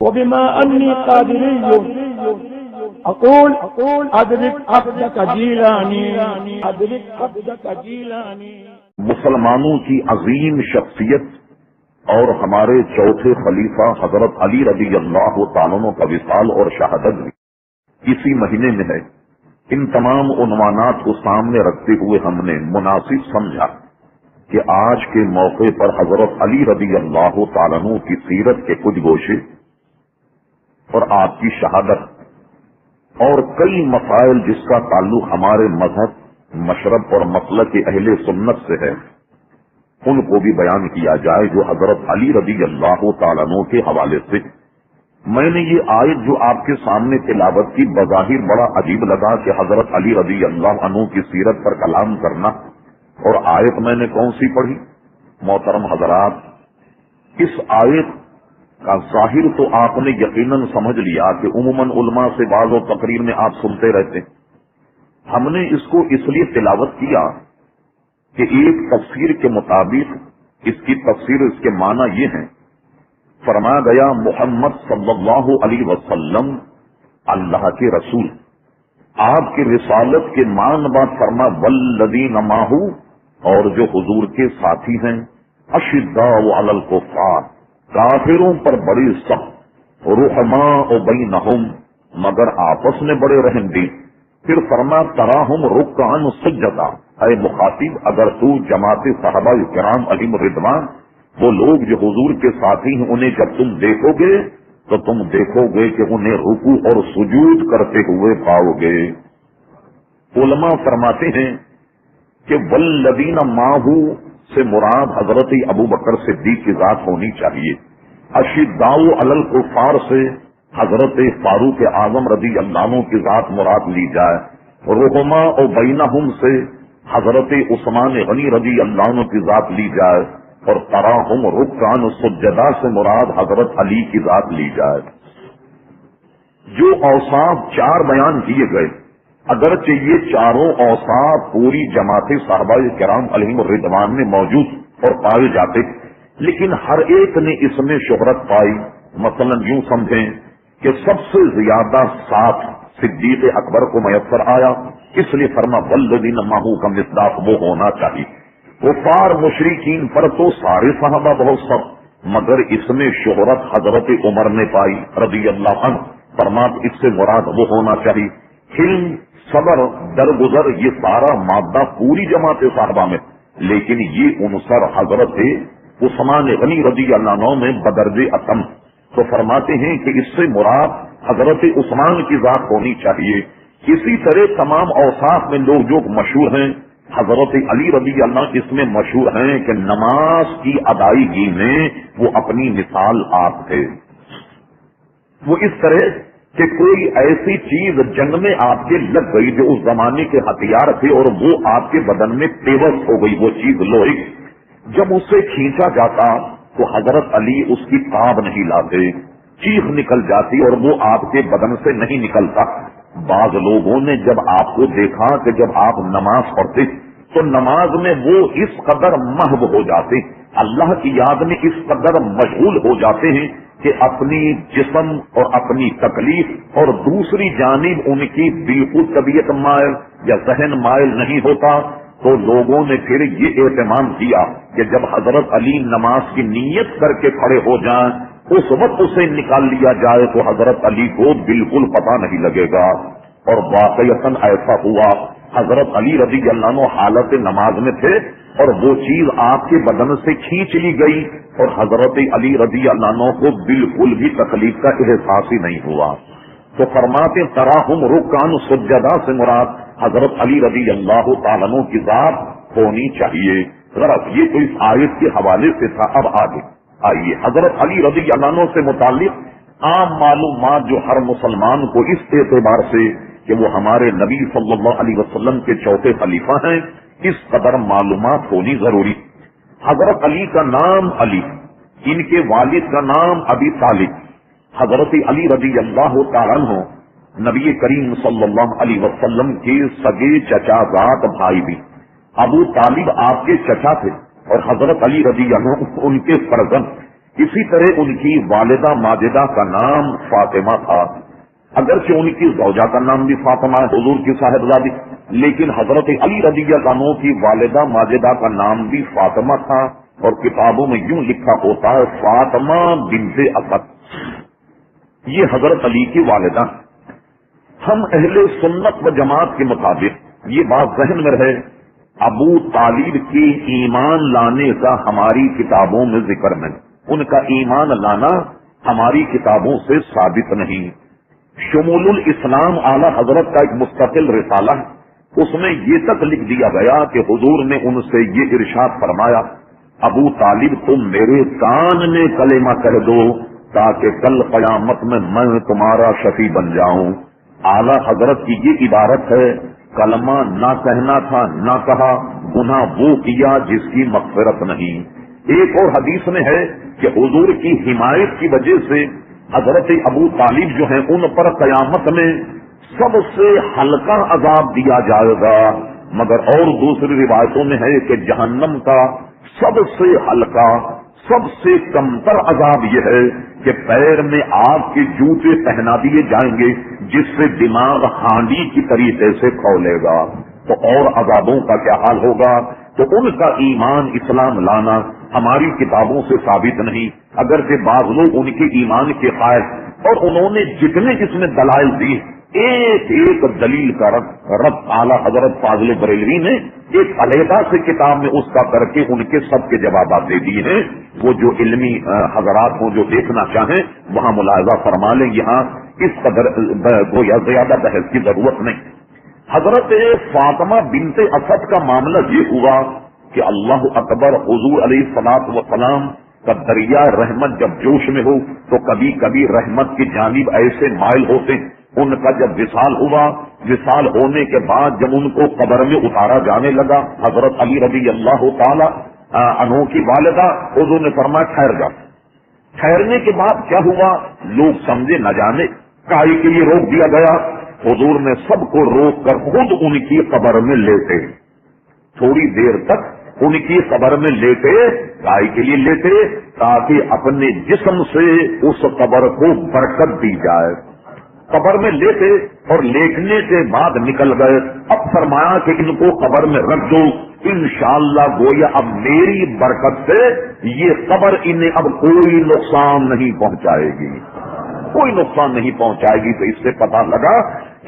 وبما أني قادري أقول أدرك عبدك جیلانی أدرك عبدك جیلانی۔ مسلمانوں کی عظیم شخصیت اور ہمارے چوتھے خلیفہ حضرت علی رضی اللہ تعالیٰ عنہ کا وصال اور شہادت بھی اسی مہینے میں ہے۔ ان تمام عنوانات کو سامنے رکھتے ہوئے ہم نے مناسب سمجھا کہ آج کے موقع پر حضرت علی رضی اللہ تعالیٰ عنہ کی سیرت کے کچھ گوشے اور آپ کی شہادت اور کئی مسائل جس کا تعلق ہمارے مذہب، مشرب اور مسلک اہل سنت سے ہے، ان کو بھی بیان کیا جائے جو حضرت علی رضی اللہ تعالیٰ عنہ کے حوالے سے۔ میں نے یہ آیت جو آپ کے سامنے تلاوت کی بظاہر بڑا عجیب لگا کہ حضرت علی رضی اللہ عنہ کی سیرت پر کلام کرنا، اور آیت میں نے کون سی پڑھی؟ محترم حضرات، اس آیت کا ظاہر تو آپ نے یقیناً سمجھ لیا کہ عموماً علماء سے بعض و تقریر میں آپ سنتے رہتے ہیں۔ ہم نے اس کو اس لیے تلاوت کیا کہ ایک تفسیر کے مطابق اس کی تفسیر، اس کے معنی یہ ہیں، فرمایا گیا محمد صلی اللہ علیہ وسلم اللہ کے رسول، آپ کی رسالت کے مان بات فرما والذین معہ، اور جو حضور کے ساتھی ہیں، اشداء علی الکفار، کافروں پر بڑی سخت، رحماء بینہم، مگر آپس میں بڑے رحم دل۔ پھر فرما تراہم رکعا سجدا، اے مخاطب اگر تو جماعت صحابہ کرام علیہم رضوان، وہ لوگ جو حضور کے ساتھی ہیں، انہیں جب تم دیکھو گے تو تم دیکھو گے کہ انہیں رکوع اور سجود کرتے ہوئے پاؤ گے۔ علماء فرماتے ہیں کہ والذین معہ سے مراد حضرت ابو بکر صدیق کی ذات ہونی چاہیے، اشداء علی الکفار سے حضرت فاروق اعظم رضی اللہ عنہ کی ذات مراد لی جائے، رحماء و بینہم سے حضرت عثمان غنی رضی اللہ عنہ کی ذات لی جائے، اور تراہم رکعا سجدا سے مراد حضرت علی کی ذات لی جائے۔ جو اوصاف چار بیان کیے گئے، اگرچہ یہ چاروں اوصاف پوری جماعت صحابہ کرام علیہم الرضوان میں موجود اور پائے جاتے، لیکن ہر ایک نے اس میں شہرت پائی۔ مثلا یوں سمجھیں کہ سب سے زیادہ ساتھ صدیق اکبر کو میسر آیا، اس لیے فرما والذین معہ کا مصداق وہ ہونا چاہیے۔ کفار مشرکین پر تو سارے صحابہ بہت سب، مگر اس میں شہرت حضرت عمر نے پائی رضی اللہ عنہ، فرمات اس سے مراد وہ ہونا چاہیے۔ حلم، صبر، درگزر، یہ سارا مادہ پوری جماعت صحابہ میں، لیکن یہ عنصر حضرت عثمان غنی رضی اللہ عنہ میں بدرج اتم، تو فرماتے ہیں کہ اس سے مراد حضرت عثمان کی ذات ہونی چاہیے۔ اسی طرح تمام اوصاف میں لوگ جو مشہور ہیں، حضرت علی رضی اللہ اس میں مشہور ہیں کہ نماز کی ادائیگی میں وہ اپنی مثال آپ تھے۔ وہ اس طرح کہ کوئی ایسی چیز جنگ میں آپ کے لگ گئی جو اس زمانے کے ہتھیار تھے اور وہ آپ کے بدن میں پیوست ہو گئی، وہ چیز لوہے، جب اس سے کھینچا جاتا تو حضرت علی اس کی تاب نہیں لاتے، چیخ نکل جاتی اور وہ آپ کے بدن سے نہیں نکلتا۔ بعض لوگوں نے جب آپ کو دیکھا کہ جب آپ نماز پڑھتے تو نماز میں وہ اس قدر محو ہو جاتے، اللہ کی یاد میں اس قدر مشغول ہو جاتے ہیں کہ اپنی جسم اور اپنی تکلیف اور دوسری جانب ان کی بالکل طبیعت مائل یا ذہن مائل نہیں ہوتا۔ تو لوگوں نے پھر یہ اہتمام کیا کہ جب حضرت علی نماز کی نیت کر کے کھڑے ہو جائیں اس وقت اسے نکال لیا جائے تو حضرت علی کو بالکل پتہ نہیں لگے گا، اور واقعتاً ایسا ہوا۔ حضرت علی رضی اللہ عنہ حالت نماز میں تھے اور وہ چیز آپ کے بدن سے کھینچ لی گئی اور حضرت علی رضی اللہ عنہ کو بالکل بھی تکلیف کا احساس ہی نہیں ہوا۔ تو فرماتے تراہم رکعا سجدا سے مراد حضرت علی رضی اللہ تعالیٰ عنہ کی ذات ہونی چاہیے۔ غرض یہ تو اس آیت کے حوالے سے تھا۔ اب آگے آئیے حضرت علی رضی اللہ عنہ سے متعلق عام معلومات جو ہر مسلمان کو اس اعتبار سے کہ وہ ہمارے نبی صلی اللہ علیہ وسلم کے چوتھے خلیفہ ہیں، اس قدر معلومات ہونی ضروری۔ حضرت علی کا نام علی، ان کے والد کا نام ابی طالب، حضرت علی رضی اللہ تعالیٰ عنہ نبی کریم صلی اللہ علیہ وسلم کے سگے چچا زاد بھائی بھی۔ ابو طالب آپ کے چچا تھے اور حضرت علی رضی اللہ عنہ ان کے فرزند، اسی طرح ان کی والدہ ماجدہ کا نام فاطمہ تھا، اگرچہ ان کی زوجہ کا نام بھی فاطمہ ہے، حضور کی صاحبزادی، لیکن حضرت علی رضی اللہ عنہ کی والدہ ماجدہ کا نام بھی فاطمہ تھا، اور کتابوں میں یوں لکھا ہوتا ہے فاطمہ بنت اسد، یہ حضرت علی کی والدہ۔ ہم اہل سنت و جماعت کے مطابق یہ بات ذہن میں رہے، ابو طالب کی ایمان لانے کا ہماری کتابوں میں ذکر نہیں، ان کا ایمان لانا ہماری کتابوں سے ثابت نہیں۔ شمول الاسلام اعلی حضرت کا ایک مستقل رسالہ ہے، اس میں یہ تک لکھ دیا گیا کہ حضور نے ان سے یہ ارشاد فرمایا، ابو طالب تم میرے کان میں کلمہ کہہ دو تاکہ کل قیامت میں تمہارا شفیع بن جاؤں۔ اعلی حضرت کی یہ عبارت ہے، کلمہ نہ کہنا تھا نہ کہا، گناہ وہ کیا جس کی مغفرت نہیں۔ ایک اور حدیث میں ہے کہ حضور کی حمایت کی وجہ سے حضرت ابو طالب جو ہیں ان پر قیامت میں سب سے ہلکا عذاب دیا جائے گا، مگر اور دوسری روایتوں میں ہے کہ جہنم کا سب سے ہلکا سب سے کمتر عذاب یہ ہے کہ پیر میں آگ کے جوتے پہنا دیے جائیں گے جس سے دماغ ہانڈی کی طریقے سے کھولے گا۔ تو اور عذابوں کا کیا حال ہوگا؟ تو ان کا ایمان اسلام لانا ہماری کتابوں سے ثابت نہیں، اگرچہ بعض لوگ ان کے ایمان کے قائل، اور انہوں نے جتنے اس میں دلائل دی ایک ایک دلیل کا رد اعلی حضرت فاضل بریلوی نے ایک علیحدہ سے کتاب میں اس کا کر کے ان کے سب کے جوابات دے دیے ہیں۔ وہ جو علمی حضرات ہوں جو دیکھنا چاہیں وہاں ملاحظہ فرما لیں، یہاں اس قدر گویا زیادہ بحث کی ضرورت نہیں۔ حضرت فاطمہ بنت اسد کا معاملہ یہ ہوا کہ اللہ اکبر، حضور علیہ الصلوۃ والسلام کا دریا رحمت جب جوش میں ہو تو کبھی کبھی رحمت کی جانب ایسے مائل ہوتے ہیں۔ ان کا جب وصال ہوا، وصال ہونے کے بعد جب ان کو قبر میں اتارا جانے لگا، حضرت علی رضی اللہ تعالی عنہ کی والدہ حضور نے فرمایا ٹھہر جا۔ ٹھہرنے کے بعد کیا ہوا؟ لوگ سمجھے نہ جانے کائی کے لیے روک دیا گیا، حضور نے سب کو روک کر خود ان کی قبر میں لیٹے، تھوڑی دیر تک ان کی قبر میں لیٹے، کائی کے لیے لیٹے تاکہ اپنے جسم سے اس قبر کو برکت دی جائے۔ قبر میں لیٹے اور لیٹنے کے بعد نکل گئے۔ اب فرمایا کہ ان کو قبر میں رکھ دو، انشاءاللہ گویا اب میری برکت سے یہ قبر انہیں اب کوئی نقصان نہیں پہنچائے گی، کوئی نقصان نہیں پہنچائے گی۔ تو اس سے پتہ لگا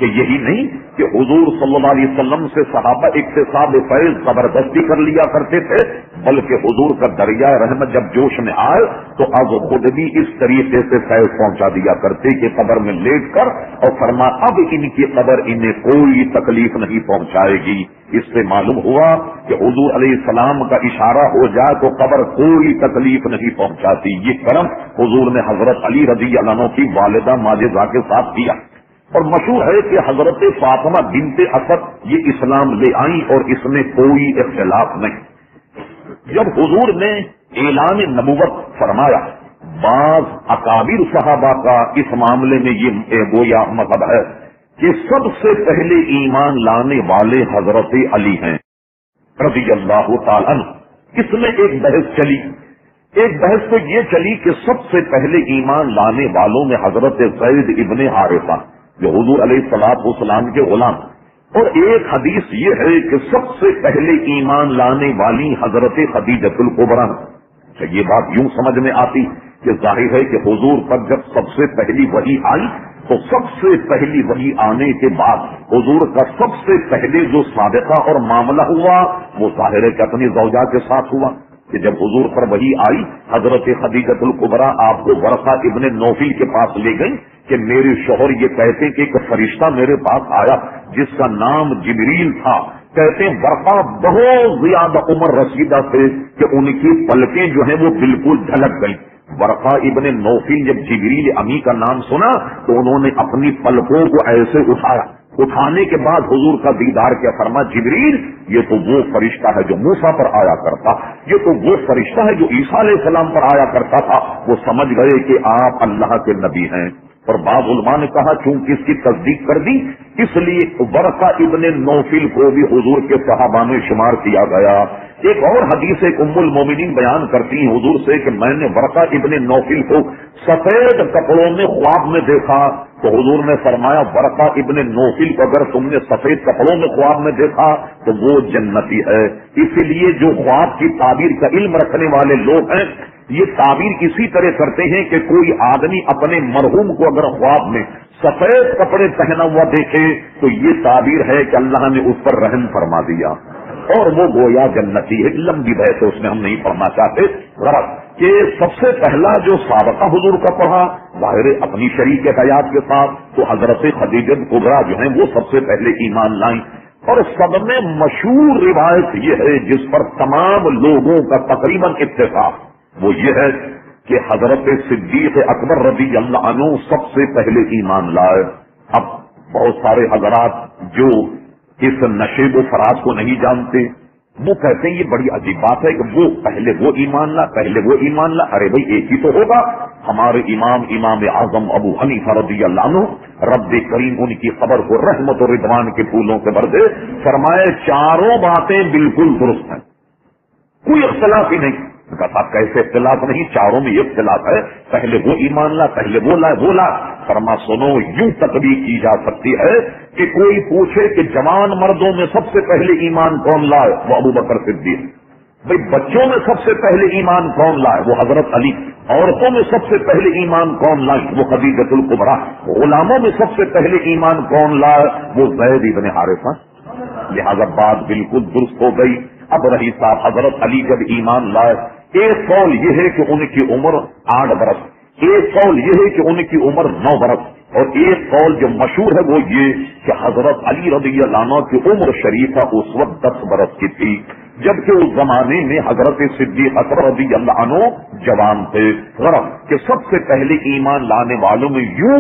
کہ یہی نہیں کہ حضور صلی اللہ علیہ وسلم سے صحابہ اکتساب فیض زبردستی کر لیا کرتے تھے، بلکہ حضور کا دریا رحمت جب جوش میں آئے تو اب خود بھی اس طریقے سے فیض پہنچا دیا کرتے کہ قبر میں لیٹ کر، اور فرما اب ان کی قبر انہیں کوئی تکلیف نہیں پہنچائے گی۔ اس سے معلوم ہوا کہ حضور علیہ السلام کا اشارہ ہو جائے تو قبر کوئی تکلیف نہیں پہنچاتی۔ یہ کرم حضور نے حضرت علی رضی اللہ عنہ کی والدہ ماجدہ کے ساتھ کیا، اور مشہور ہے کہ حضرت فاطمہ بنت اسد یہ اسلام لے آئی اور اس میں کوئی اختلاف نہیں۔ جب حضور نے اعلان نبوت فرمایا، بعض اکابر صحابہ کا اس معاملے میں یہ گویا مذہب ہے کہ سب سے پہلے ایمان لانے والے حضرت علی ہیں رضی اللہ تعالی عنہ۔ اس میں ایک بحث چلی، ایک بحث تو یہ چلی کہ سب سے پہلے ایمان لانے والوں میں حضرت زید ابن حارثہ جو حضور علیہ الصلوۃ والسلام کے غلام، اور ایک حدیث یہ ہے کہ سب سے پہلے ایمان لانے والی حضرت خدیجۃ الکبریٰ۔ یہ بات یوں سمجھ میں آتی کہ ظاہر ہے کہ حضور پر جب سب سے پہلی وحی آئی تو سب سے پہلی وحی آنے کے بعد حضور کا سب سے پہلے جو سابقہ اور معاملہ ہوا وہ ظاہر ہے کہ اپنی زوجہ کے ساتھ ہوا کہ جب حضور پر وحی آئی حضرت خدیجۃ الکبریٰ آپ کو ورقہ ابن نوفل کے پاس لے گئی کہ میرے شوہر یہ کہتے کہ ایک فرشتہ میرے پاس آیا جس کا نام جبریل تھا، کہتے ہیں ورقہ بہت زیادہ عمر رسیدہ تھے کہ ان کی پلکیں جو ہیں وہ بالکل ڈھلک گئی۔ ورقہ ابن نوفل جب جبریل امی کا نام سنا تو انہوں نے اپنی پلکوں کو ایسے اٹھایا، اٹھانے کے بعد حضور کا دیدار کیا، فرما جبریل یہ تو وہ فرشتہ ہے جو موسیٰ پر آیا کرتا، یہ تو وہ فرشتہ ہے جو عیسیٰ علیہ السلام پر آیا کرتا تھا۔ وہ سمجھ گئے کہ آپ اللہ کے نبی ہیں، اور بعض علماء نے کہا چونکہ اس کی تصدیق کر دی اس لیے ورقہ ابن نوفل کو بھی حضور کے صحابہ میں شمار کیا گیا۔ ایک اور حدیث ایک ام المومنین بیان کرتی ہیں حضور سے کہ میں نے ورقہ ابن نوفل کو سفید کپڑوں میں خواب میں دیکھا، تو حضور نے فرمایا ورقہ ابن نوفل کو اگر تم نے سفید کپڑوں میں خواب میں دیکھا تو وہ جنتی ہے۔ اسی لیے جو خواب کی تعبیر کا علم رکھنے والے لوگ ہیں یہ تعبیر اسی طرح کرتے ہیں کہ کوئی آدمی اپنے مرحوم کو اگر خواب میں سفید کپڑے پہنا ہوا دیکھے تو یہ تعبیر ہے کہ اللہ نے اس پر رحم فرما دیا اور وہ گویا جنتی ہے۔ لمبی بحث ہے اس میں ہم نہیں پڑھنا چاہتے، غرض کہ سب سے پہلا جو سابقہ حضور کا پڑھا ظاہر اپنی شریک حیات کے ساتھ تو حضرت خدیجہ کبریٰ جو ہیں وہ سب سے پہلے ایمان لائیں، اور سب میں مشہور روایت یہ ہے جس پر تمام لوگوں کا تقریباً اتفاق وہ یہ ہے کہ حضرت صدیق اکبر رضی اللہ عنہ سب سے پہلے ایمان لائے۔ اب بہت سارے حضرات جو اس نشیب و فراز کو نہیں جانتے وہ کہتے ہیں یہ بڑی عجیب بات ہے کہ وہ پہلے وہ ایمان لا پہلے وہ ایمان لا، ارے بھائی ایک ہی تو ہوگا۔ ہمارے امام اعظم ابو حنیفہ رضی اللہ عنہ رب کریم ان کی خبر کو رحمت و رضوان کے پھولوں سے بھر دے، فرمائے چاروں باتیں بالکل درست ہیں، کوئی اختلاف ہی نہیں۔ کہا کیسے اختلاف نہیں، چاروں میں یہ اختلاف ہے، پہلے وہ ایمان لا پہلے وہ لا۔ فرما سنو یوں تطبیق کی جا سکتی ہے کہ کوئی پوچھے کہ جوان مردوں میں سب سے پہلے ایمان کون لائے، وہ ابو بکر صدیق۔ بھائی بچوں میں سب سے پہلے ایمان کون لائے، وہ حضرت علی۔ عورتوں میں سب سے پہلے ایمان کون لائے، وہ خدیجہ الکبریٰ۔ غلاموں میں سب سے پہلے ایمان کون لائے، وہ زید ابن حارثہ۔ لہذا بات بالکل درست ہو گئی۔ اب رہی صاحب حضرت علی جب ایمان لائے، ایک قول یہ ہے کہ ان کی عمر 8 برس، ایک قول یہ ہے کہ ان کی عمر 9 برس، اور ایک قول جو مشہور ہے وہ یہ کہ حضرت علی رضی اللہ عنہ کی عمر شریفہ اس وقت 10 برس کی تھی، جبکہ اس زمانے میں حضرت صدیق اکبر رضی اللہ عنہ جوان تھے۔ غرض کہ سب سے پہلے ایمان لانے والوں میں یوں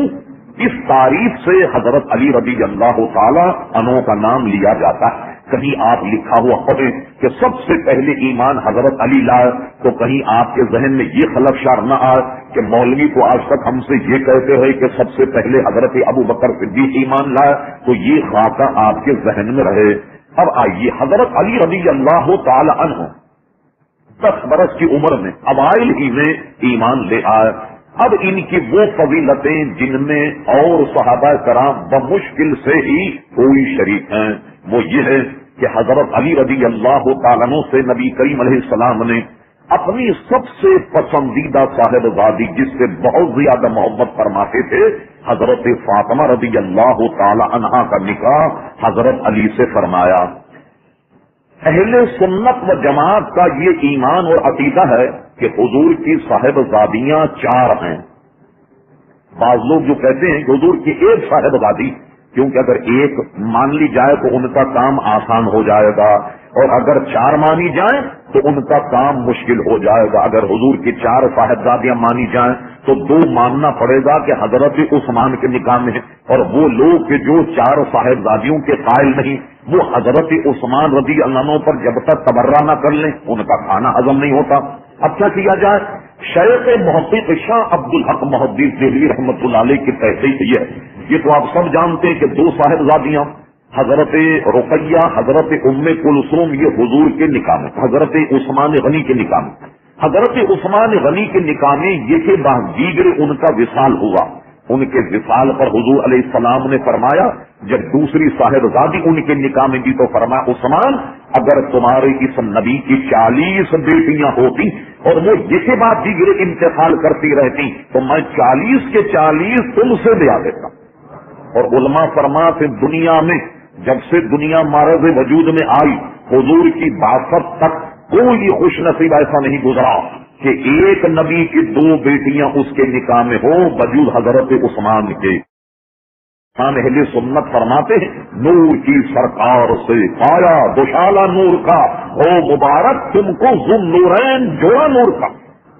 اس تعریف سے حضرت علی رضی اللہ تعالی عنہ کا نام لیا جاتا ہے۔ کہیں آپ لکھا ہوا پڑھیں کہ سب سے پہلے ایمان حضرت علی لائے تو کہیں آپ کے ذہن میں یہ خلفشار نہ آئے کہ مولوی کو آج تک ہم سے یہ کہتے رہے کہ سب سے پہلے حضرت ابو بکر صدیق ایمان لائے، تو یہ خاکہ آپ کے ذہن میں رہے۔ اب آئیے حضرت علی رضی اللہ تعالی عنہ 10 برس کی عمر میں اوائل ہی میں ایمان لے آئے۔ اب ان کی وہ فضیلتیں جن میں اور صحابہ کرام بمشکل سے ہی کوئی شریک ہیں، وہ یہ ہے کہ حضرت علی رضی اللہ تعالیٰ عنہ سے نبی کریم علیہ السلام نے اپنی سب سے پسندیدہ صاحبزادی جس سے بہت زیادہ محبت فرماتے تھے حضرت فاطمہ رضی اللہ تعالی عنہا کا نکاح حضرت علی سے فرمایا۔ اہل سنت و جماعت کا یہ ایمان اور عقیدہ ہے کہ حضور کی صاحبزادیاں 4 ہیں۔ بعض لوگ جو کہتے ہیں کہ حضور کی ایک صاحبزادی، کیونکہ اگر ایک مان لی جائے تو ان کا کام آسان ہو جائے گا، اور اگر 4 مانی جائیں تو ان کا کام مشکل ہو جائے گا۔ اگر حضور کی 4 صاحبزادیاں مانی جائیں تو 2 ماننا پڑے گا کہ حضرت عثمان کے نکاح میں، اور وہ لوگ کہ جو 4 صاحبزادیوں کے قائل نہیں وہ حضرت عثمان رضی اللہ عنہ پر جب تک تبرہ نہ کر لیں ان کا کھانا ہضم نہیں ہوتا۔ اب کیا کیا جائے؟ شیخ محقق شاہ عبدالحق محدث دہلوی رحمۃ اللہ علیہ کی تحقیق یہ تو آپ سب جانتے ہیں کہ 2 صاحبزادیاں حضرت رقیہ حضرت ام کلثوم یہ حضور کے نکاح میں، حضرت عثمان غنی کے نکاح میں، حضرت عثمان غنی کے نکاح میں یہ کہ دیگر ان کا وصال ہوا، ان کے وصال پر حضور علیہ السلام نے فرمایا جب دوسری صاحبزادی ان کے نکاح میں دی تو فرمایا عثمان اگر تمہارے اس نبی کی 40 بیٹیاں ہوتی اور وہ یہ کے بعد دیگر انتقال کرتی رہتی تو میں 40 کے 40 تم سے دیا دیتا۔ اور علماء فرماتے دنیا میں جب سے دنیا معرض وجود میں آئی حضور کی بعثت تک کوئی خوش نصیب ایسا نہیں گزرا کہ ایک نبی کی 2 بیٹیاں اس کے نکاح میں ہو بجود حضرت عثمان کے۔ اہل سنت فرماتے ہیں نور کی سرکار سے پایا دوشالہ نور کا، او مبارک تم کو ذو نورین جوڑا نور کا،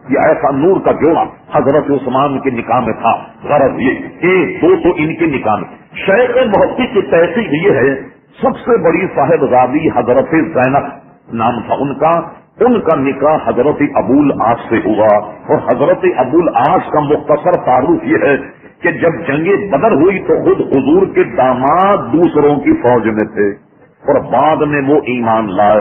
یہ ایسا نور کا جوڑا حضرت عثمان کے نکاح میں تھا۔ غرض یہ کہ 2 تو ان کے نکاح میں۔ شیخ محقق کی تحقیق یہ ہے سب سے بڑی صاحبزادی حضرت زینب نام تھا ان کا نکاح حضرت ابو العاص سے ہوا، اور حضرت ابو العاص کا مختصر تعارف یہ ہے کہ جب جنگ بدر ہوئی تو خود حضور کے داماد دوسروں کی فوج میں تھے اور بعد میں وہ ایمان لائے،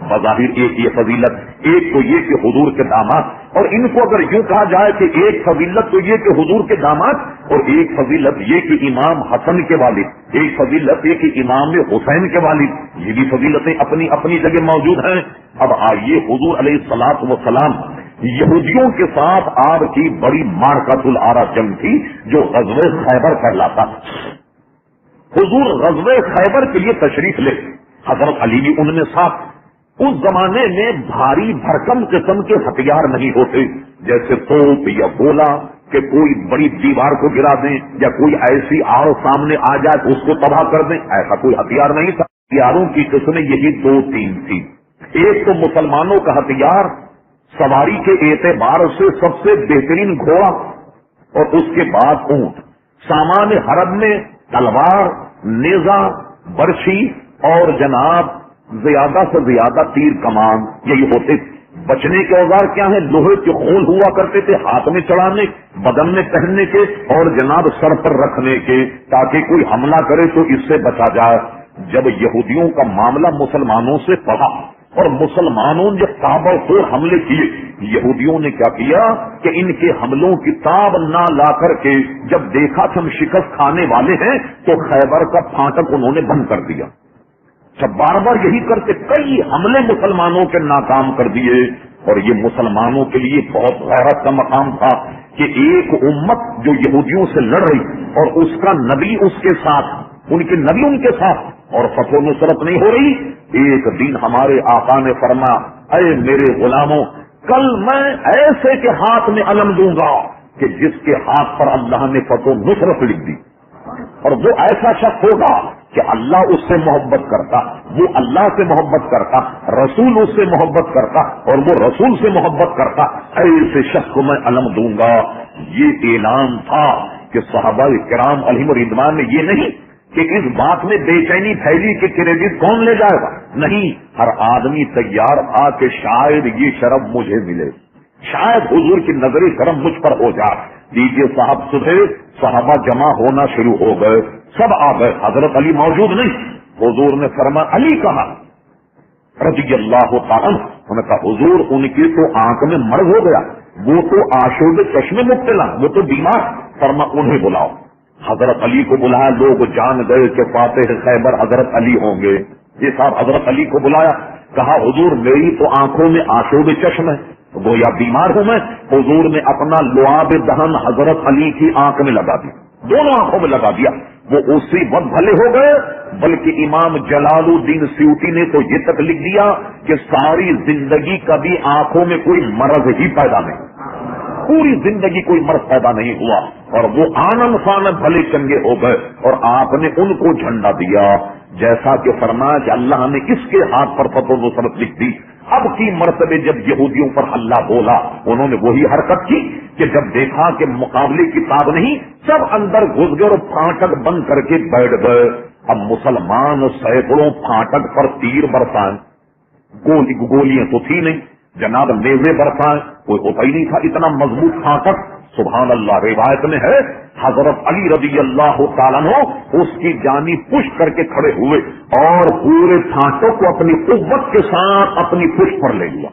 بظاہر ایک یہ فضیلت، ایک تو یہ کہ حضور کے داماد، اور ان کو اگر یوں کہا جائے کہ ایک فضیلت تو یہ کہ حضور کے داماد، اور ایک فضیلت یہ کہ امام حسن کے والد، ایک فضیلت یہ کہ امام حسین کے والد، یہ بھی فضیلتیں اپنی اپنی جگہ موجود ہیں۔ اب آئیے حضور علیہ الصلوۃ والسلام، یہودیوں کے ساتھ آپ کی بڑی مارکۃ العرا جنگ تھی جو غزوہ خیبر کہلاتا۔ حضور غزوہ خیبر کے لیے تشریف لے، حضرت علی بھی ان میں ساتھ۔ اس زمانے میں بھاری بھرکم قسم کے ہتھیار نہیں ہوتے، جیسے توپ یا گولا کہ کوئی بڑی دیوار کو گرا دیں، یا کوئی ایسی آڑ سامنے آ جائے تو اس کو تباہ کر دیں، ایسا کوئی ہتھیار نہیں تھا۔ ہتھیاروں کی قسمیں یہی دو تین تھی۔ ایک تو مسلمانوں کا ہتھیار سواری کے اعتبار سے سب سے بہترین گھوڑا، اور اس کے بعد اونٹ۔ سامان حرب میں تلوار، نیزہ، برچھی اور جناب زیادہ سے زیادہ تیر کمان یہی ہوتے۔ بچنے کے اوزار کیا ہیں؟ لوہے کے خول ہوا کرتے تھے، ہاتھ میں چڑھانے، بدن میں پہننے کے، اور جناب سر پر رکھنے کے، تاکہ کوئی حملہ کرے تو اس سے بچا جائے۔ جب یہودیوں کا معاملہ مسلمانوں سے پڑا اور مسلمانوں نے تابڑ توڑ حملے کیے، یہودیوں نے کیا کیا کہ ان کے حملوں کی تاب نہ لا کر کے جب دیکھا کہ ہم شکست کھانے والے ہیں تو خیبر کا پھاٹک انہوں نے بند کر دیا۔ جب بار بار یہی کرتے کئی حملے مسلمانوں کے ناکام کر دیے، اور یہ مسلمانوں کے لیے بہت غیرت کا مقام تھا کہ ایک امت جو یہودیوں سے لڑ رہی اور اس کا نبی اس کے ساتھ، ان کے نبی ان کے ساتھ، اور فتح و نصرت نہیں ہو رہی۔ ایک دن ہمارے آقا نے فرمایا، اے میرے غلاموں، کل میں ایسے کے ہاتھ میں علم دوں گا کہ جس کے ہاتھ پر اللہ نے فتح و نصرت لکھ دی، اور وہ ایسا شخص ہوگا کہ اللہ اس سے محبت کرتا، وہ اللہ سے محبت کرتا، رسول اس سے محبت کرتا، اور وہ رسول سے محبت کرتا، ایسے شخص کو میں علم دوں گا۔ یہ اعلان تھا کہ صحابہ کرام علیہم رضوان نے یہ نہیں کہ اس بات میں بے چینی پھیلی کہ کریڈٹ کون لے جائے گا، نہیں، ہر آدمی تیار تھا کہ شاید یہ شرف مجھے ملے، شاید حضور کی نظر کرم مجھ پر ہو جائے۔ دیجیے صاحب، صبح صحابہ جمع ہونا شروع ہو گئے، سب آ گئے، حضرت علی موجود نہیں۔ حضور نے فرمایا، علی کہا رضی اللہ تعالیٰ عنہ۔ انہوں نے کہا حضور ان کی تو آنکھ میں مرض ہو گیا، وہ تو آشوب چشمے مبتلا، وہ تو بیمار۔ فرما انہیں بلاؤ۔ حضرت علی کو بلایا، لوگ جان گئے کہ فاتح خیبر حضرت علی ہوں گے۔ یہ صاحب حضرت علی کو بلایا، کہا حضور میری تو آنکھوں میں آشوب چشم ہے، گویا بیمار ہوں میں۔ حضور نے اپنا لعاب دہن حضرت علی کی آنکھ میں لگا دیا، دونوں آنکھوں میں لگا دیا۔ وہ اسی وقت بھلے ہو گئے، بلکہ امام جلال الدین سیوطی نے تو یہ تک لکھ دیا کہ ساری زندگی کبھی آنکھوں میں کوئی مرض ہی پیدا نہیں، پوری زندگی کوئی مرض پیدا نہیں ہوا، اور وہ آنن فانن بھلے چنگے ہو گئے، اور آپ نے ان کو جھنڈا دیا، جیسا کہ فرمایا کہ اللہ نے اس کے ہاتھ پر فتح و نصرت لکھ دی۔ اب کی مرتبے جب یہودیوں پر حملہ بولا، انہوں نے وہی حرکت کی کہ جب دیکھا کہ مقابلے کی تاب نہیں، سب اندر گھس گئے اور پھاٹک بند کر کے بیٹھ گئے۔ اب مسلمان سینکڑوں پھاٹک پر تیر برسائیں، گولیاں تو تھی نہیں، جناب نیزے برسائیں، کوئی ہوتا ہی نہیں تھا اتنا مضبوط پھاٹک۔ سبحان اللہ، روایت میں ہے حضرت علی رضی اللہ تعالیٰ عنہ اس کی جانی پشت کر کے کھڑے ہوئے اور پورے پھاٹک کو اپنی قوت کے ساتھ اپنی پشت پر لے لیا،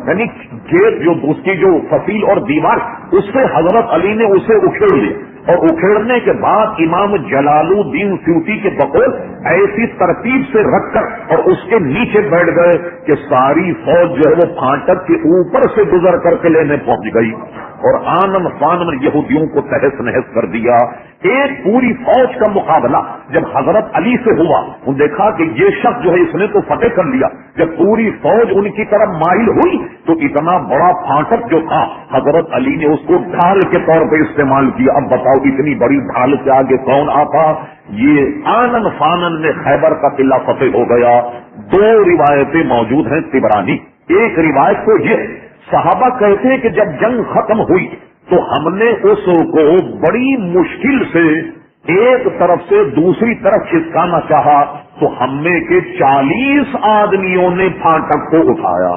یعنی گیٹ جو اس کی جو فصیل اور دیوار، اس سے حضرت علی نے اسے اکھیڑ لیا، اور اکھیڑنے کے بعد امام جلال الدین سیوطی کے بقول ایسی ترتیب سے رکھ کر اور اس کے نیچے بیٹھ گئے کہ ساری فوج جو ہے وہ پھاٹک کے اوپر سے گزر کر قلعے میں پہنچ گئی، اور آنن فانن یہودیوں کو تہس نہس کر دیا۔ ایک پوری فوج کا مقابلہ جب حضرت علی سے ہوا، انہوں نے دیکھا کہ یہ شخص جو ہے اس نے تو فتح کر لیا۔ جب پوری فوج ان کی طرف مائل ہوئی تو اتنا بڑا پھاٹک جو تھا، حضرت علی نے اس کو ڈھال کے طور پہ استعمال کیا۔ اب بتاؤ اتنی بڑی ڈھال سے آگے کون آتا؟ یہ آنن فانن میں خیبر کا قلعہ فتح ہو گیا۔ دو روایتیں موجود ہیں طبرانی۔ ایک روایت تو یہ صحابہ کہتے ہیں کہ جب جنگ ختم ہوئی تو ہم نے اس کو بڑی مشکل سے ایک طرف سے دوسری طرف کھسکانا چاہا تو ہم میں کے 40 آدمیوں نے پھاٹک کو اٹھایا،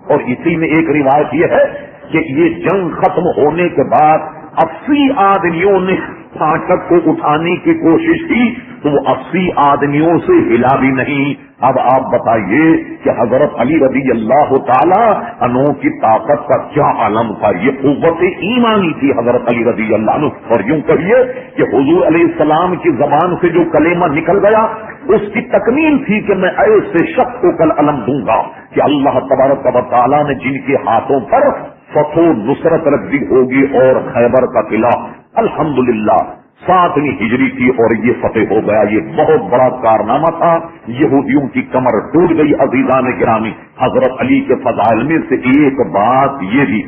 اور اسی میں ایک روایت یہ ہے کہ یہ جنگ ختم ہونے کے بعد 80 آدمیوں نے پھاٹک کو اٹھانے کی کوشش کی تو وہ 80 آدمیوں سے ہلا بھی نہیں۔ اب آپ بتائیے کہ حضرت علی رضی اللہ تعالی عنہ کی طاقت کا کیا عالم تھا، یہ قوت ایمانی تھی حضرت علی رضی اللہ عنہ۔ اور یوں کہیے کہ حضور علیہ السلام کی زبان سے جو کلمہ نکل گیا اس کی تکمیل تھی کہ میں ایسے شخص کو کل علم دوں گا کہ اللہ تبارک و تعالیٰ نے جن کے ہاتھوں پر فتح و نصرت رکھ دی ہوگی، اور خیبر کا قلعہ الحمدللہ 7ویں ہجری تھی اور یہ فتح ہو گیا۔ یہ بہت بڑا کارنامہ تھا، یہودیوں کی کمر ٹوٹ گئی۔ عزیزان گرامی، حضرت علی کے فضائل میں سے ایک بات یہ بھی،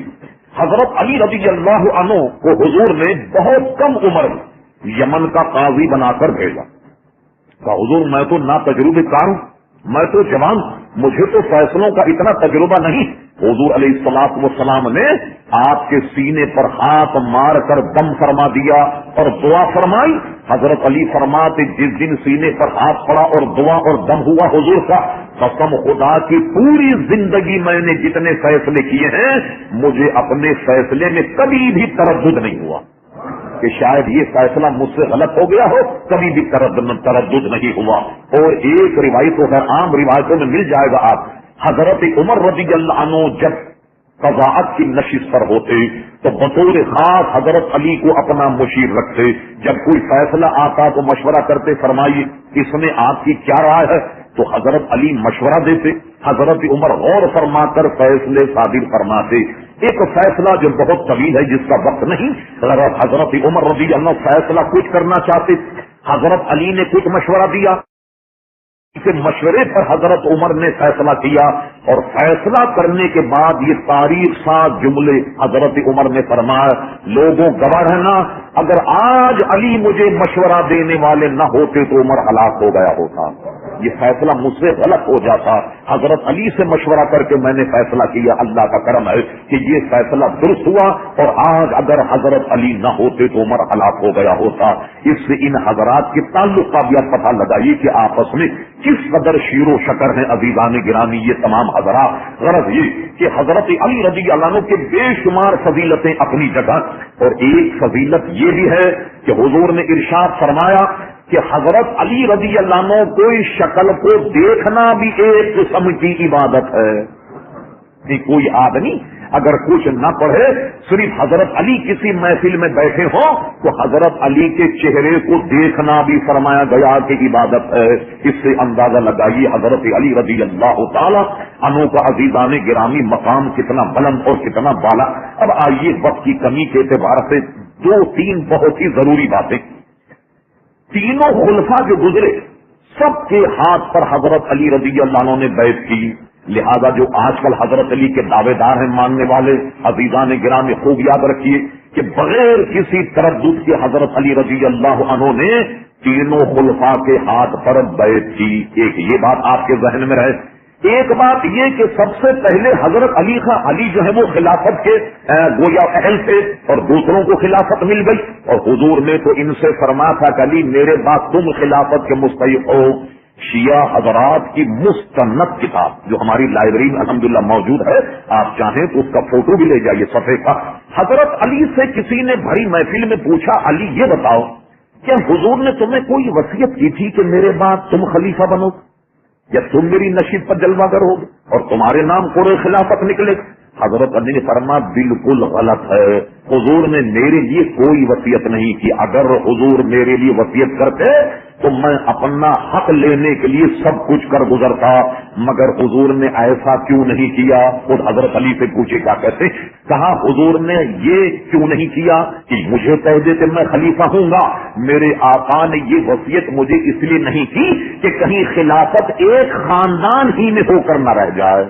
حضرت علی رضی اللہ عنہ کو حضور نے بہت کم عمر میں یمن کا قاضی بنا کر بھیجا۔ کہا حضور میں تو نا تجربے کار ہوں، میں تو جوان، مجھے تو فیصلوں کا اتنا تجربہ نہیں۔ حضور علیہ الصلوۃ والسلام نے آپ کے سینے پر ہاتھ مار کر دم فرما دیا اور دعا فرمائی۔ حضرت علی فرماتے جس دن سینے پر ہاتھ پڑا اور دعا اور دم ہوا حضور کا، قسم خدا کی پوری زندگی میں نے جتنے فیصلے کیے ہیں مجھے اپنے فیصلے میں کبھی بھی تردد نہیں ہوا کہ شاید یہ فیصلہ مجھ سے غلط ہو گیا ہو، کبھی بھی تردد نہیں ہوا۔ اور ایک روایت تو خیر عام روایتوں میں مل جائے گا آپ، حضرت عمر رضی اللہ عنہ جب قضاءت کی نشست پر ہوتے تو بطور خاص حضرت علی کو اپنا مشیر رکھتے، جب کوئی فیصلہ آتا تو مشورہ کرتے، فرمائیے اس میں آپ کی کیا رائے ہے، تو حضرت علی مشورہ دیتے، حضرت عمر غور فرما کر فیصلے صادر فرماتے۔ ایک فیصلہ جو بہت طویل ہے جس کا وقت نہیں، حضرت عمر رضی اللہ عنہ فیصلہ کچھ کرنا چاہتے، حضرت علی نے کچھ مشورہ دیا، کے مشورے پر حضرت عمر نے فیصلہ کیا، اور فیصلہ کرنے کے بعد یہ تاریخ ساز جملے حضرت عمر نے فرمایا، لوگوں گواہ رہنا اگر آج علی مجھے مشورہ دینے والے نہ ہوتے تو عمر ہلاک ہو گیا ہوتا، یہ فیصلہ مجھ سے غلط ہو جاتا، حضرت علی سے مشورہ کر کے میں نے فیصلہ کیا، اللہ کا کرم ہے کہ یہ فیصلہ درست ہوا، اور آج اگر حضرت علی نہ ہوتے تو عمر ہلاک ہو گیا ہوتا۔ اس سے ان حضرات کے تعلق کا بھی پتہ لگائیے کہ آپس میں کس قدر شیر و شکر ہیں۔ عزیزان گرامی، یہ تمام حضرات، غرض یہ کہ حضرت علی رضی اللہ عنہ کے بے شمار فضیلتیں اپنی جگہ، اور ایک فضیلت یہ بھی ہے کہ حضور نے ارشاد فرمایا کہ حضرت علی رضی اللہ عنہ کوئی شکل کو دیکھنا بھی ایک قسم کی عبادت ہے۔ کہ کوئی آدمی اگر کچھ نہ پڑھے، صرف حضرت علی کسی محفل میں بیٹھے ہوں تو حضرت علی کے چہرے کو دیکھنا بھی فرمایا گیا کہ عبادت ہے۔ اس سے اندازہ لگائیے حضرت علی رضی اللہ تعالی عنہ کا عزیزان گرامی مقام کتنا بلند اور کتنا بالا۔ اب آئیے وقت کی کمی کے اعتبار سے 2-3 بہت ہی ضروری باتیں۔ تینوں خلفاء جو گزرے سب کے ہاتھ پر حضرت علی رضی اللہ عنہ نے بیعت کی، لہذا جو آج کل حضرت علی کے دعوے دار ہیں ماننے والے، عزیزان گرامی خوب یاد رکھیے کہ بغیر کسی تردد کے حضرت علی رضی اللہ عنہ نے تینوں خلفاء کے ہاتھ پر بیعت کی۔ ایک یہ بات آپ کے ذہن میں رہے۔ ایک بات یہ کہ سب سے پہلے حضرت علی جو ہے وہ خلافت کے گویا اہل تھے اور دوسروں کو خلافت مل گئی، اور حضور نے تو ان سے فرمایا تھا کہ علی میرے بعد تم خلافت کے مستحق ہو۔ شیعہ حضرات کی مستند کتاب جو ہماری لائبریری میں الحمدللہ موجود ہے، آپ چاہیں تو اس کا فوٹو بھی لے جائیے صفحے کا۔ حضرت علی سے کسی نے بڑی محفل میں پوچھا، علی یہ بتاؤ کیا حضور نے تمہیں کوئی وصیت کی تھی کہ میرے بعد تم خلیفہ بنو یا تم میری نشیب پر جلوہ گر ہوگے اور تمہارے نام قرآن خلافت نکلے؟ حضرت علی نے فرمایا بالکل غلط ہے، حضور نے میرے لیے کوئی وصیت نہیں کی، اگر حضور میرے لیے وصیت کرتے تو میں اپنا حق لینے کے لیے سب کچھ کر گزرتا، مگر حضور نے ایسا کیوں نہیں کیا؟ خود حضرت علی سے پوچھے کیا کہتے، کہا حضور نے یہ کیوں نہیں کیا کہ مجھے کہہ دیتے میں خلیفہ ہوں گا، میرے آقا نے یہ وصیت مجھے اس لیے نہیں کی کہ کہیں خلافت ایک خاندان ہی میں ہو کر نہ رہ جائے۔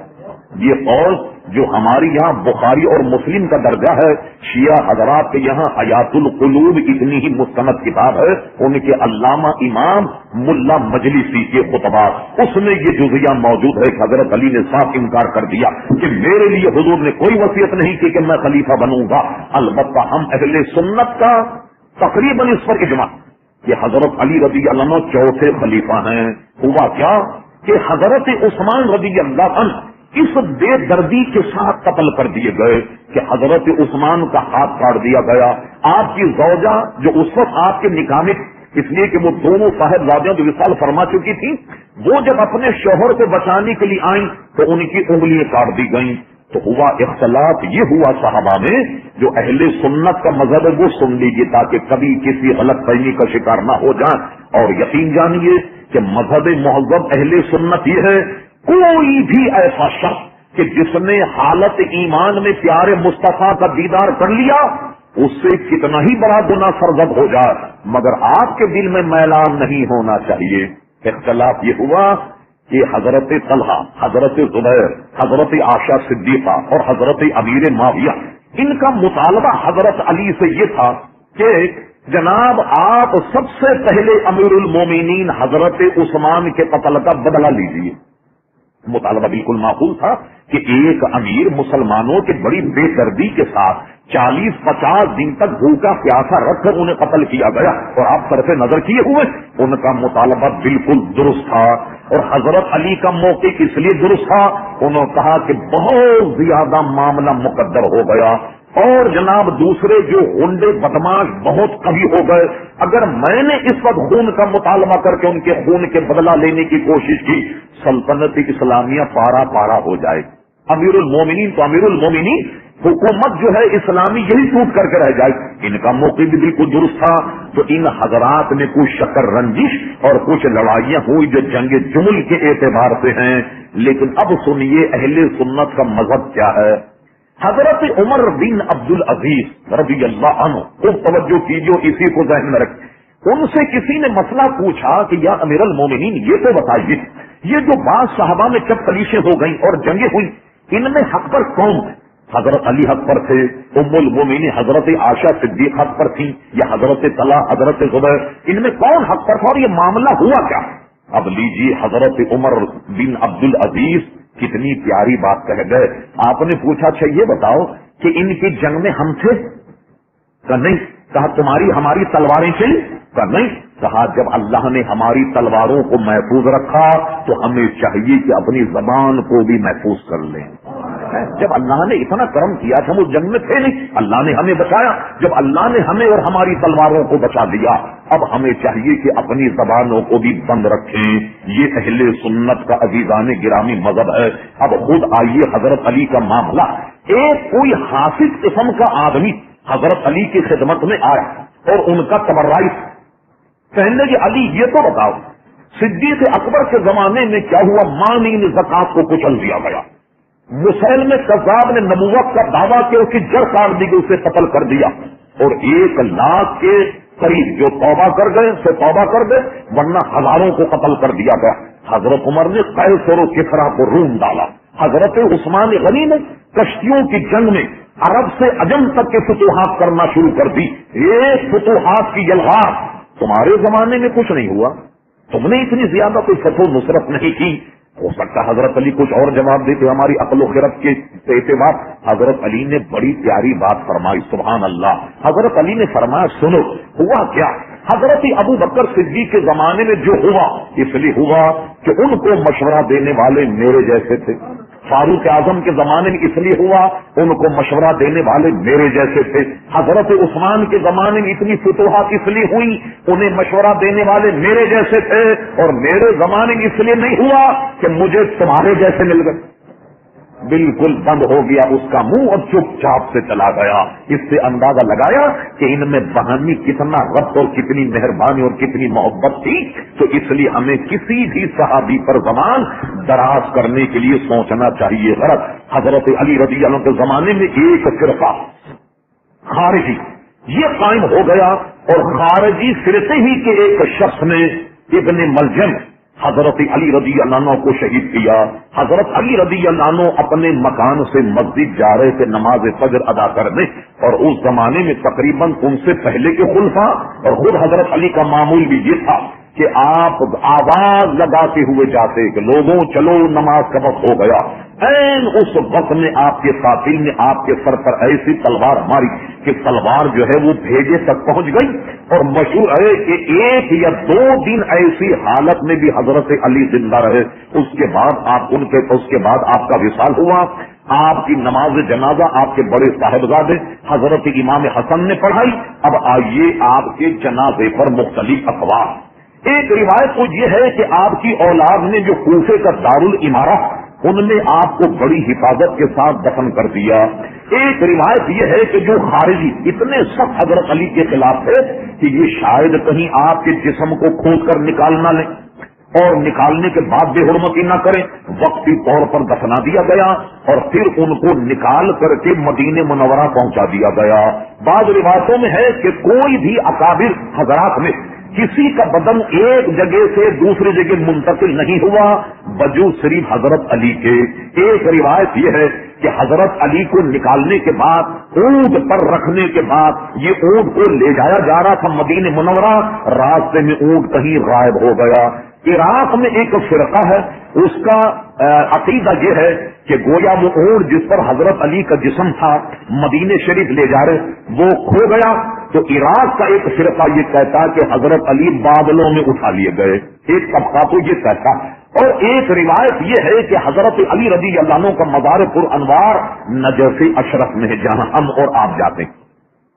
یہ قول جو ہماری یہاں بخاری اور مسلم کا درجہ ہے، شیعہ حضرات کے یہاں حیات القلوب اتنی ہی مستند کتاب ہے، ان کے علامہ امام ملا مجلسی کے خطبات، اس میں یہ جزیہ موجود ہے کہ حضرت علی نے صاف انکار کر دیا کہ میرے لیے حضور نے کوئی وصیت نہیں کی کہ میں خلیفہ بنوں گا۔ البتہ ہم اہل سنت کا تقریباً اس پر اجماع کہ حضرت علی رضی اللہ عنہ چوتھے خلیفہ ہیں۔ ہوا کیا کہ حضرت عثمان رضی اللہ عنہ اس بے دردی کے ساتھ قتل کر دیے گئے کہ حضرت عثمان کا ہاتھ کاٹ دیا گیا۔ آپ کی زوجہ جو اس وقت آپ کے نکاح میں اس لیے کہ وہ دونوں صاحبزادیاں جو وصال فرما چکی تھیں، وہ جب اپنے شوہر کو بچانے کے لیے آئیں تو ان کی انگلیاں کاٹ دی گئیں. تو ہوا اختلاف یہ ہوا صحابہ میں، جو اہل سنت کا مذہب ہے وہ سن لیجیے تاکہ کبھی کسی غلط فہمی کا شکار نہ ہو جائیں. اور یقین جانیے کہ مذہب مہذب اہل سنت یہ ہے، کوئی بھی ایسا شخص کہ جس نے حالت ایمان میں پیارے مصطفیٰ کا دیدار کر لیا، اس سے کتنا ہی بڑا گناہ سرزد ہو جائے مگر آپ کے دل میں میلان نہیں ہونا چاہیے. اختلاف یہ ہوا کہ حضرت طلحہ، حضرت زبیر، حضرت عائشہ صدیقہ اور حضرت امیر معاویہ، ان کا مطالبہ حضرت علی سے یہ تھا کہ جناب آپ سب سے پہلے امیر المومنین حضرت عثمان کے قتل کا بدلہ لیجیے. مطالبہ بالکل معقول تھا کہ ایک امیر مسلمانوں کے بڑی بے دردی کے ساتھ 40-50 دن تک بھوکا پیاسا رکھ کر انہیں قتل کیا گیا اور آپ طرف نظر کیے ہوئے. ان کا مطالبہ بالکل درست تھا اور حضرت علی کا موقف اس لیے درست تھا، انہوں نے کہا کہ بہت زیادہ معاملہ مقدر ہو گیا اور جناب دوسرے جو غنڈے بدماش بہت کبھی ہو گئے، اگر میں نے اس وقت خون کا مطالبہ کر کے ان کے خون کے بدلہ لینے کی کوشش کی، سلطنت اسلامیہ پارا پارا ہو جائے. امیر المومنین تو امیر المومنین، حکومت جو ہے اسلامی یہی ٹوٹ کر کے رہ جائے. ان کا موقع بھی بالکل درست تھا. تو ان حضرات نے کچھ شکر رنجش اور کچھ لڑائیاں ہوئی جو جنگ جمل کے اعتبار سے ہیں. لیکن اب سنیے اہل سنت کا مذہب کیا ہے. حضرت عمر بن عبد العزیز رضی اللہ عنہ، خوب توجہ کیجیے، اسی کو ذہن میں رکھ. ان سے کسی نے مسئلہ پوچھا کہ یا امیر المومنین یہ تو بتائیے، یہ جو بعض صحابہ میں جب کلیشیں ہو گئیں اور جنگیں ہوئی، ان میں حق پر کون تھے؟ حضرت علی حق پر تھے، ام المومنین حضرت عائشہ صدیق حق پر تھی، یا حضرت طلحہ، حضرت زبیر، ان میں کون حق پر تھا اور یہ معاملہ ہوا کیا؟ اب لیجیے حضرت عمر بن عبد العزیز کتنی پیاری بات کہہ گئے. آپ نے پوچھا اچھا یہ بتاؤ کہ ان کی جنگ میں ہم تھے؟ کہا نہیں. کہا تمہاری ہماری تلواریں چلی؟ کہا نہیں. کہا جب اللہ نے ہماری تلواروں کو محفوظ رکھا تو ہمیں چاہیے کہ اپنی زبان کو بھی محفوظ کر لیں. جب اللہ نے اتنا کرم کیا کہ ہم اس جنگ میں تھے نہیں، اللہ نے ہمیں بچایا. جب اللہ نے ہمیں اور ہماری تلواروں کو بچا دیا، اب ہمیں چاہیے کہ اپنی زبانوں کو بھی بند رکھیں. یہ اہل سنت کا عزیزان گرامی مذہب ہے. اب خود آئیے حضرت علی کا معاملہ. ایک کوئی حاسد قسم کا آدمی حضرت علی کی خدمت میں آیا اور ان کا تبرعی کہنے کہ علی یہ تو بتاؤ صدیق اکبر کے زمانے میں کیا ہوا؟ مانع زکات کو کچل دیا گیا. مسلم کذاب نے نبوت کا دعویٰ کیا، اس کی جڑ کاٹ دی گئی، اسے قتل کر دیا. اور 1 لاکھ کے قریب جو توبہ کر گئے سو توبہ کر گئے، ورنہ ہزاروں کو قتل کر دیا گیا. حضرت عمر نے قیصر و کسریٰ کو روم ڈالا. حضرت عثمان غنی نے کشتیوں کی جنگ میں عرب سے عجم تک کے فتوحات کرنا شروع کر دی. ایک فتوحات کی یلغار. تمہارے زمانے میں کچھ نہیں ہوا، تم نے اتنی زیادہ کوئی فتح و نصرت نہیں کی. ہو سکتا حضرت علی کچھ اور جواب دیتے ہماری عقل و خرد کے اعتبار. حضرت علی نے بڑی پیاری بات فرمائی، سبحان اللہ. حضرت علی نے فرمایا سنو ہوا کیا. حضرت ابو بکر صدیق کے زمانے میں جو ہوا اس لیے ہوا کہ ان کو مشورہ دینے والے میرے جیسے تھے. فاروق اعظم کے زمانے میں اس لیے ہوا ان کو مشورہ دینے والے میرے جیسے تھے. حضرت عثمان کے زمانے میں اتنی فتوحات اس لیے ہوئی انہیں مشورہ دینے والے میرے جیسے تھے. اور میرے زمانے میں اس لیے نہیں ہوا کہ مجھے تمہارے جیسے مل گئے. بالکل بند ہو گیا اس کا منہ اور چپ چاپ سے چلا گیا. اس سے اندازہ لگایا کہ ان میں بہانی کتنا ربط اور کتنی مہربانی اور کتنی محبت تھی. تو اس لیے ہمیں کسی بھی صحابی پر زبان دراز کرنے کے لیے سوچنا چاہیے. غلط. حضرت علی رضی اللہ عنہ کے زمانے میں ایک فرقہ خارجی یہ قائم ہو گیا اور خارجی فرقے ہی کے ایک شخص نے ابن ملجم حضرت علی رضی اللہ عنہ کو شہید کیا. حضرت علی رضی اللہ عنہ اپنے مکان سے مسجد جا رہے تھے نماز فجر ادا کرنے، اور اس زمانے میں تقریباً ان سے پہلے کے خلفاء اور خود حضرت علی کا معمول بھی یہ تھا کہ آپ آواز لگاتے ہوئے جاتے کہ لوگوں چلو نماز کا وقت ہو گیا. این اس وقت میں آپ کے قاتل نے آپ کے سر پر ایسی تلوار ماری کہ تلوار جو ہے وہ بھیجے تک پہنچ گئی. اور مشہور ہے کہ 1 یا 2 دن ایسی حالت میں بھی حضرت علی زندہ رہے. اس کے بعد آپ کا وصال ہوا. آپ کی نماز جنازہ آپ کے بڑے صاحبزادے حضرت امام حسن نے پڑھائی. اب آئیے آپ کے جنازے پر مختلف اقوال. ایک روایت تو یہ ہے کہ آپ کی اولاد نے جو کوفے کا دارالامارہ ان نے آپ کو بڑی حفاظت کے ساتھ دفن کر دیا. ایک روایت یہ ہے کہ جو خارجی اتنے سخت حضرت علی کے خلاف تھے کہ یہ شاید کہیں آپ کے جسم کو کھود کر نکال نہ لیں اور نکالنے کے بعد بے حرمتی نہ کریں، وقتی طور پر دفنا دیا گیا اور پھر ان کو نکال کر کے مدینہ منورہ پہنچا دیا گیا. بعض روایتوں میں ہے کہ کوئی بھی اکابر حضرات میں کسی کا بدن ایک جگہ سے دوسری جگہ منتقل نہیں ہوا بجو صرف حضرت علی کے. ایک روایت یہ ہے کہ حضرت علی کو نکالنے کے بعد اونٹ پر رکھنے کے بعد یہ اونٹ کو لے جایا جا رہا تھا مدینہ منورہ، راستے میں اونٹ کہیں غائب ہو گیا. عراق میں ایک فرقہ ہے، اس کا عقیدہ یہ ہے کہ گویا وہ اونٹ جس پر حضرت علی کا جسم تھا مدینہ شریف لے جا رہے وہ کھو گیا. تو عراق کا ایک فرقہ یہ کہتا کہ حضرت علی بادلوں میں اٹھا لیے گئے. ایک طبقہ تو یہ کہتا، اور ایک روایت یہ ہے کہ حضرت علی رضی اللہ عنہ کا مزار پر انوار نجف اشرف میں ہے، جہاں ہم اور آپ جاتے ہیں.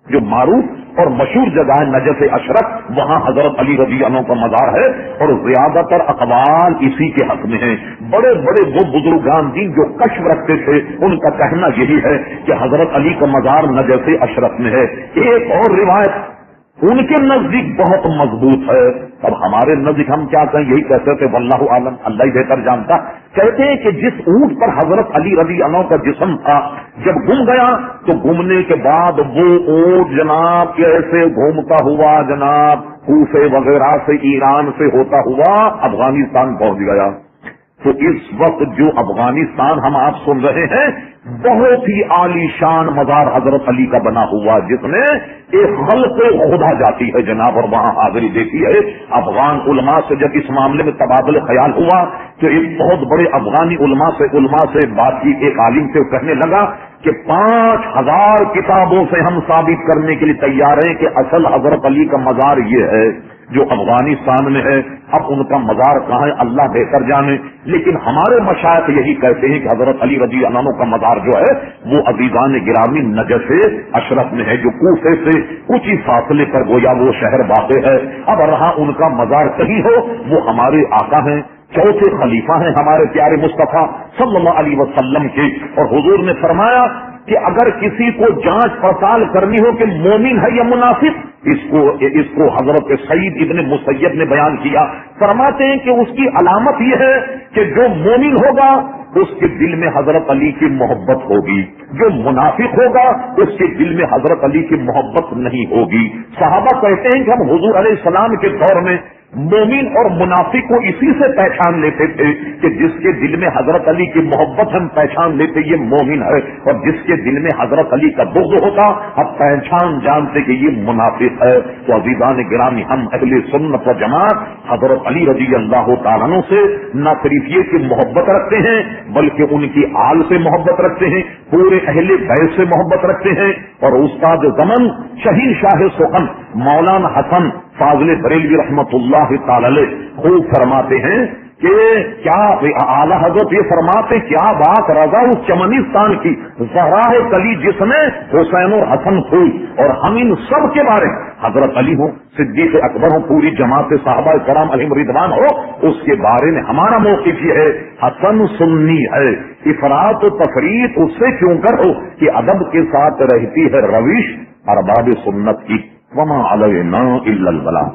جو معروف اور مشہور جگہ ہے نجف اشرف، وہاں حضرت علی رضی اللہ عنہ کا مزار ہے. اور زیادہ تر اقوال اسی کے حق میں ہیں. بڑے بڑے وہ بزرگان دین جو کشف رکھتے تھے ان کا کہنا یہی ہے کہ حضرت علی کا مزار نجف اشرف میں ہے. ایک اور روایت ان کے نزدیک بہت مضبوط ہے. اب ہمارے نزدیک ہم کیا کہیں، یہی کہتے تھے واللہ عالم، اللہ ہی بہتر جانتا. کہتے ہیں کہ جس اونٹ پر حضرت علی رضی اللہ عنہ کا جسم تھا جب گم گیا تو گمنے کے بعد وہ اونٹ جناب کیسے گھومتا ہوا جناب کوفے وغیرہ سے ایران سے ہوتا ہوا افغانستان پہنچ گیا. تو اس وقت جو افغانستان ہم آپ سن رہے ہیں بہت ہی عالی شان مزار حضرت علی کا بنا ہوا، جس میں ایک خلق خدا جاتی ہے جناب اور وہاں حاضری دیتی ہے. افغان علماء سے جب اس معاملے میں تبادلہ خیال ہوا تو ایک بہت بڑے افغانی علماء سے بات کی. ایک عالم سے کہنے لگا کہ 5000 کتابوں سے ہم ثابت کرنے کے لیے تیار ہیں کہ اصل حضرت علی کا مزار یہ ہے جو افغانستان میں ہے. اب ان کا مزار کہاں ہے اللہ بہتر جانے، لیکن ہمارے مشائخ یہی کہتے ہیں کہ حضرت علی رضی اللہ عنہ کا مزار جو ہے وہ عزیزان گرامی نجف اشرف میں ہے، جو کوفے سے کچھ ہی فاصلے پر گویا وہ شہر واقع ہے. اب رہا ان کا مزار کہیں ہو، وہ ہمارے آقا ہیں، چوتھے خلیفہ ہیں ہمارے پیارے مصطفیٰ صلی اللہ علیہ وسلم کے. اور حضور نے فرمایا کہ اگر کسی کو جانچ پڑتال کرنی ہو کہ مومن ہے یا منافق، اس کو حضرت سعید ابن مسیب نے بیان کیا. فرماتے ہیں کہ اس کی علامت یہ ہے کہ جو مومن ہوگا اس کے دل میں حضرت علی کی محبت ہوگی، جو منافق ہوگا اس کے دل میں حضرت علی کی محبت نہیں ہوگی. صحابہ کہتے ہیں کہ ہم حضور علیہ السلام کے دور میں مومن اور منافق کو اسی سے پہچان لیتے تھے کہ جس کے دل میں حضرت علی کی محبت ہم پہچان لیتے یہ مومن ہے، اور جس کے دل میں حضرت علی کا بغض ہوتا اب پہچان جانتے کہ یہ منافق ہے. تو عزیزان گرامی، ہم اہل سنت و جماعت حضرت علی رضی اللہ تعالیٰ عنہ سے نہ صرف یہ کہ محبت رکھتے ہیں بلکہ ان کی آل سے محبت رکھتے ہیں، پورے اہل بیت سے محبت رکھتے ہیں. اور استاد زمن شہین شاہ سخن مولانا حسن فاضل بریلوی رحمت اللہ تعالی علیہ خوب فرماتے ہیں کہ کیا اعلیٰ حضرت یہ فرماتے کیا بات رضا اس چمنستان کی زہراء کلی جس میں حسین اور حسن ہوئی، اور ہم ان سب کے بارے حضرت علی ہو، صدیق اکبر ہو، پوری جماعت صحابہ کرام علیہم رضوان ہو، اس کے بارے میں ہمارا موقف یہ ہے حسن سنی ہے. افراط و تفریط اس سے کیوں کر ہو کہ ادب کے ساتھ رہتی ہے روش ارباب سنت کی. وما علینا الا البلاغ.